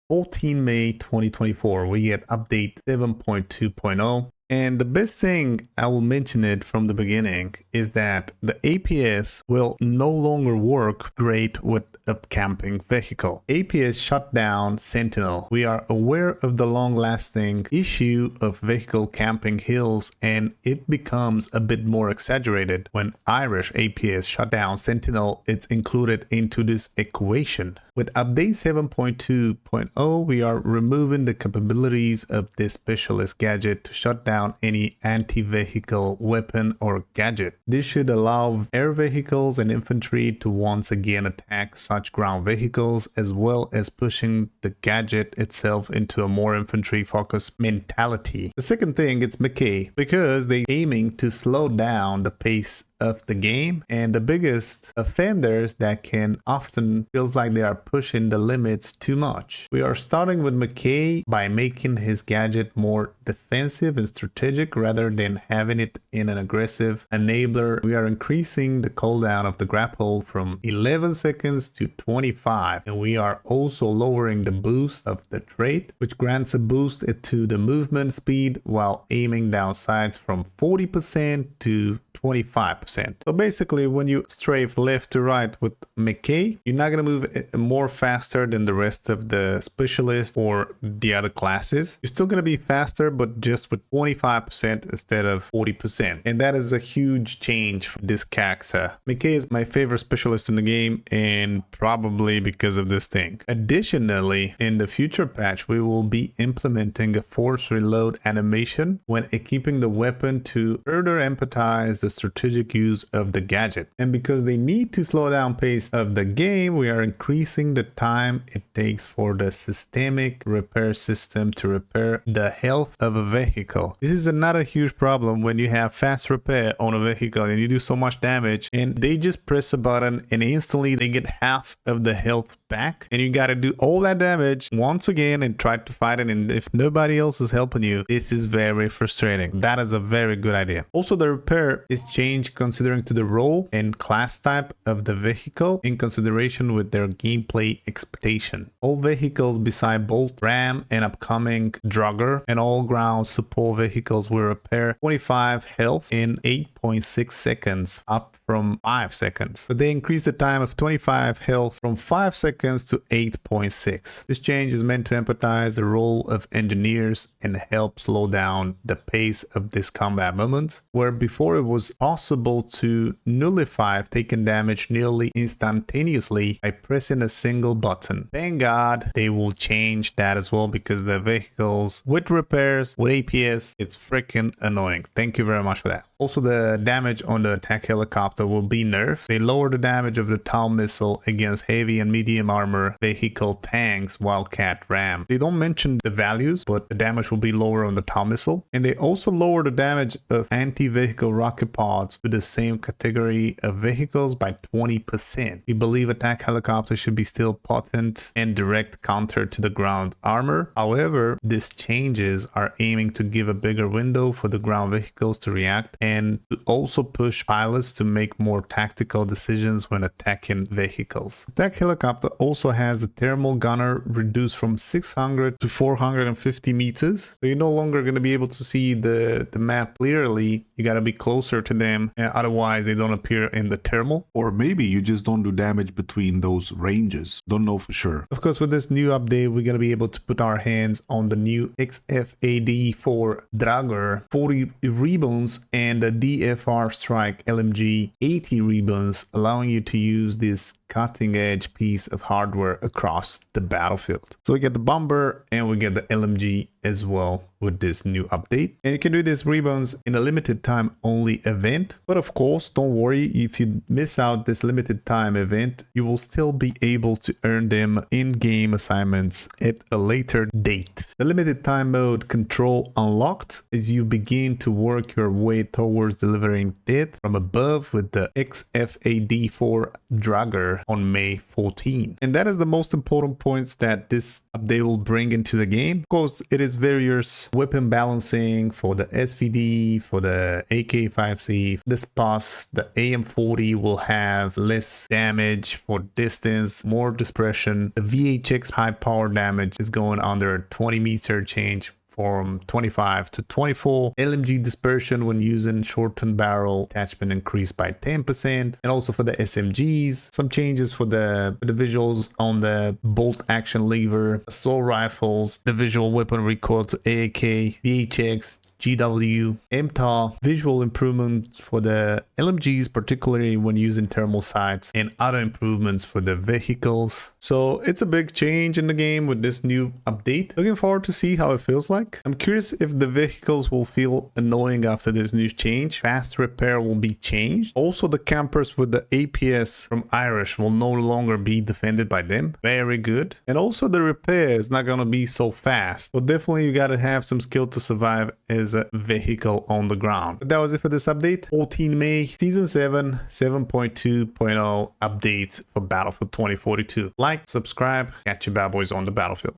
14 May 2024, we get update 7.2.0. And the best thing, I will mention it from the beginning, is that the APS will no longer work great with a camping vehicle. APS shut down Sentinel. We are aware of the long-lasting issue of vehicle camping hills, and it becomes a bit more exaggerated when Irish APS shut down Sentinel. It's included into this equation. With update 7.2.0, we are removing the capabilities of this specialist gadget to shut down any anti-vehicle weapon or gadget. This should allow air vehicles and infantry to once again attack such ground vehicles, as well as pushing the gadget itself into a more infantry focused mentality. The second thing, it's McKay, because they're aiming to slow down the pace of the game, and the biggest offenders that can often feels like they are pushing the limits too much. We are starting with McKay by making his gadget more defensive and strategic rather than having it in an aggressive enabler. We are increasing the cooldown of the grapple from 11 seconds to 25, and we are also lowering the boost of the trait, which grants a boost to the movement speed while aiming down sights from 40% to 25%. So basically, when you strafe left to right with McKay, you're not going to move more faster than the rest of the specialist or the other classes. You're still going to be faster, but just with 25% instead of 40%. And that is a huge change for this Caxa. McKay is my favorite specialist in the game, and probably because of this thing. Additionally, in the future patch, we will be implementing a force reload animation when equipping the weapon to further empathize the strategic use of the gadget. And because they need to slow down pace of the game, we are increasing the time it takes for the systemic repair system to repair the health of a vehicle. This is another huge problem when you have fast repair on a vehicle and you do so much damage and they just press a button and instantly they get half of the health back, and you got to do all that damage once again and try to fight it, and if nobody else is helping you, this is very frustrating. That is a very good idea. Also, the repair is changed considering to the role and class type of the vehicle in consideration with their gameplay expectation. All vehicles beside Bolt, Ram, and upcoming Drugger and all ground support vehicles will repair 25 health in 8.6 seconds, up from 5 seconds. So they increase the time of 25 health from 5 seconds to 8.6. This change is meant to empathize the role of engineers and help slow down the pace of this combat moments, where before it was possible to nullify taken damage nearly instantaneously by pressing a single button. Thank God they will change that as well, because the vehicles with repairs, with APS, it's freaking annoying. Thank you very much for that. Also, the damage on the attack helicopter will be nerfed. They lower the damage of the TOW missile against heavy and medium armor vehicle tanks, Wildcat, Ram. They don't mention the values, but the damage will be lower on the TOW missile. And they also lower the damage of anti-vehicle rocket pods to the same category of vehicles by 20%. We believe attack helicopters should be still potent and direct counter to the ground armor. However, these changes are aiming to give a bigger window for the ground vehicles to react, and to also push pilots to make more tactical decisions when attacking vehicles. Attack helicopter also has the thermal gunner reduced from 600 to 450 meters. So you're no longer going to be able to see the map clearly. You got to be closer to them, otherwise they don't appear in the thermal. Or maybe you just don't do damage between those ranges. Don't know for sure. Of course, with this new update, we're going to be able to put our hands on the new XFAD4 Drugger 40 rebounds and the DFR Strike LMG 80 rebounds, allowing you to use this cutting edge piece of hardware across the battlefield. So we get the bomber and we get the LMG as well with this new update, and you can do these rebounds in a limited time only event. But of course, don't worry, if you miss out this limited time event, you will still be able to earn them in game assignments at a later date. The limited time mode control unlocked as you begin to work your way towards delivering death from above with the XFAD4 Drugger later on May 14. And that is the most important points that this update will bring into the game. Of course, it is various weapon balancing for the SVD, for the AK-5C, the SPAS, the AM-40 will have less damage for distance, more dispersion. The VHX high power damage is going under 20 meter change from 25 to 24. LMG dispersion when using shortened barrel attachment increased by 10%. And also for the SMGs, some changes for the visuals on the bolt action lever, assault rifles, the visual weapon recoil to AAK, VHX, GW, MTAR, visual improvements for the LMGs, particularly when using thermal sights, and other improvements for the vehicles. So it's a big change in the game with this new update. Looking forward to see how it feels like. I'm curious if the vehicles will feel annoying after this new change. Fast repair will be changed. Also, the campers with the APS from Irish will no longer be defended by them. Very good. And also the repair is not going to be so fast. So definitely you got to have some skill to survive as a vehicle on the ground. But that was it for this update. 14 May, Season 7, 7.2.0 updates for Battlefield 2042. Like, subscribe, catch you bad boys on the battlefield.